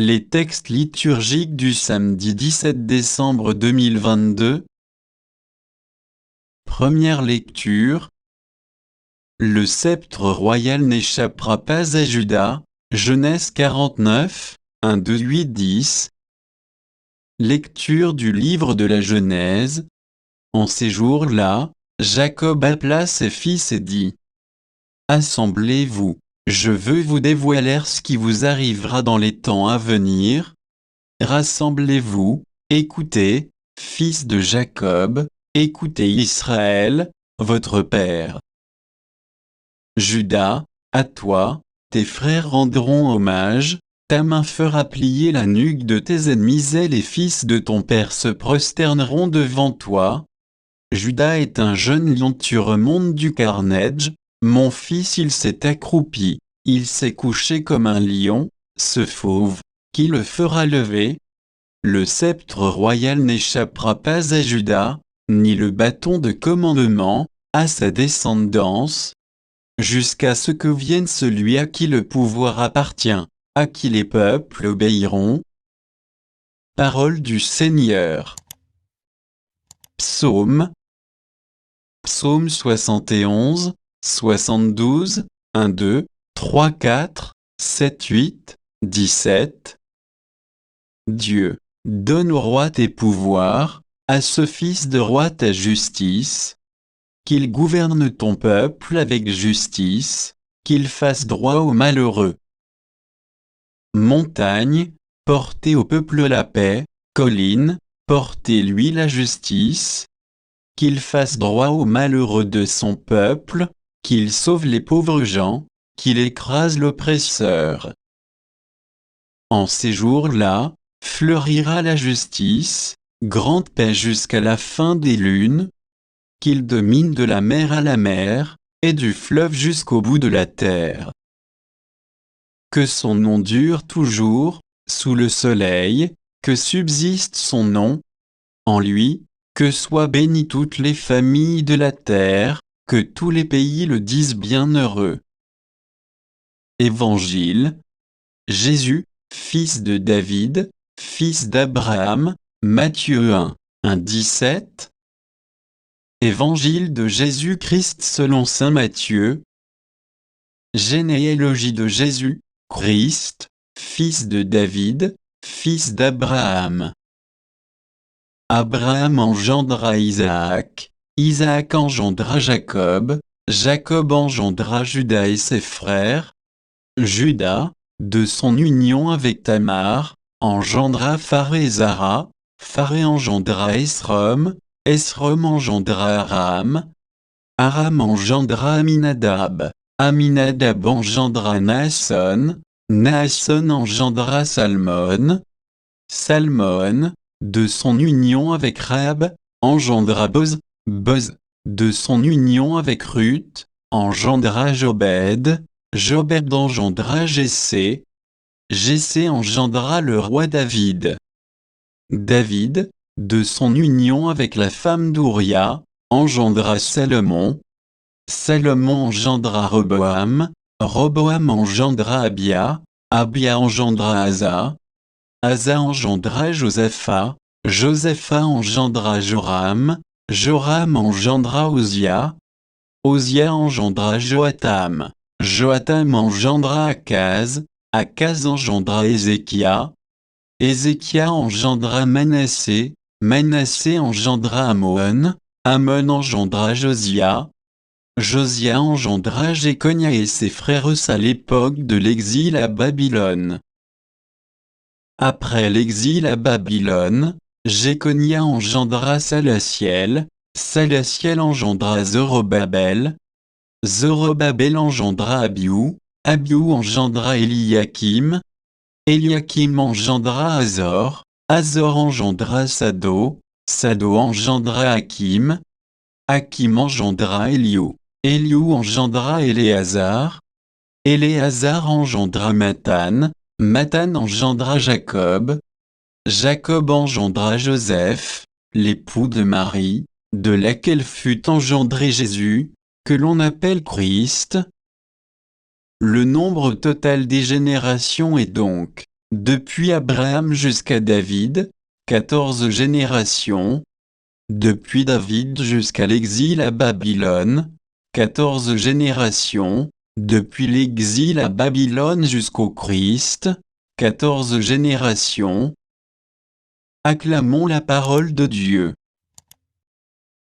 Les textes liturgiques du samedi 17 décembre 2022. Première lecture. Le sceptre royal n'échappera pas à Juda. Genèse 49, 1, 2, 8, 10. Lecture du livre de la Genèse. En ces jours-là, Jacob appela ses fils et dit : Assemblez-vous, je veux vous dévoiler ce qui vous arrivera dans les temps à venir. Rassemblez-vous, écoutez, fils de Jacob, écoutez Israël, votre père. Juda, à toi, tes frères rendront hommage, ta main fera plier la nuque de tes ennemis et les fils de ton père se prosterneront devant toi. Juda est un jeune lion, tu remontes du carnage, mon fils il s'est accroupi, il s'est couché comme un lion, ce fauve, qui le fera lever? Le sceptre royal n'échappera pas à Juda, ni le bâton de commandement, à sa descendance, jusqu'à ce que vienne celui à qui le pouvoir appartient, à qui les peuples obéiront. Parole du Seigneur. Psaume. Psaume 71, 72, 1, 2, 3, 4, 7, 8, 17. Dieu, donne au roi tes pouvoirs, à ce fils de roi ta justice, qu'il gouverne ton peuple avec justice, qu'il fasse droit aux malheureux. Montagne, portez au peuple la paix, colline, portez-lui la justice, qu'il fasse droit aux malheureux de son peuple, qu'il sauve les pauvres gens, qu'il écrase l'oppresseur. En ces jours-là, fleurira la justice, grande paix jusqu'à la fin des lunes, qu'il domine de la mer à la mer, et du fleuve jusqu'au bout de la terre. Que son nom dure toujours, sous le soleil, que subsiste son nom. En lui, que soient bénies toutes les familles de la terre, que tous les pays le disent bienheureux. Évangile. Jésus, fils de David, fils d'Abraham, Matthieu 1, 1, 17. Évangile de Jésus-Christ selon saint Matthieu. Généalogie de Jésus, Christ, fils de David, fils d'Abraham. Abraham engendra Isaac, Isaac engendra Jacob, Jacob engendra Juda et ses frères. Juda, de son union avec Tamar, engendra Pharé et Zara, Pharé engendra Esrom, Esrom engendra Aram, Aram engendra Aminadab, Aminadab engendra Naasson, Naasson engendra Salmon, Salmon, de son union avec Rahab, engendra Boz, Boz, de son union avec Ruth, engendra Jobed, Jobed engendra Jessé, Jessé engendra le roi David. David, de son union avec la femme d'Ouria, engendra Salomon. Salomon engendra Roboam, Roboam engendra Abia, Abia engendra Asa, Asa engendra Josaphat, Josaphat engendra Joram, Joram engendra Osia, Osia engendra Joatam, Joatam engendra Akaz, Akaz engendra Ézéchia, Ézéchia engendra Manassé, Manassé engendra Amon, Amon engendra Josia, Josia engendra Jéconia et ses frères à l'époque de l'exil à Babylone. Après l'exil à Babylone, Jéconia engendra Salatiel, Salatiel engendra Zorobabel, Zorobabel engendra Abiou, Abiou engendra Eliakim, Eliakim engendra Azor, Azor engendra Sado, Sado engendra Hakim, Hakim engendra Eliou, Eliou engendra Éléazar, Éléazar engendra Mathan, Mathan engendra Jacob, Jacob engendra Joseph, l'époux de Marie, de laquelle fut engendré Jésus, que l'on appelle Christ. Le nombre total des générations est donc Depuis Abraham jusqu'à David, 14 générations. Depuis David jusqu'à l'exil à Babylone, 14 générations. Depuis l'exil à Babylone jusqu'au Christ, 14 générations. Acclamons la parole de Dieu.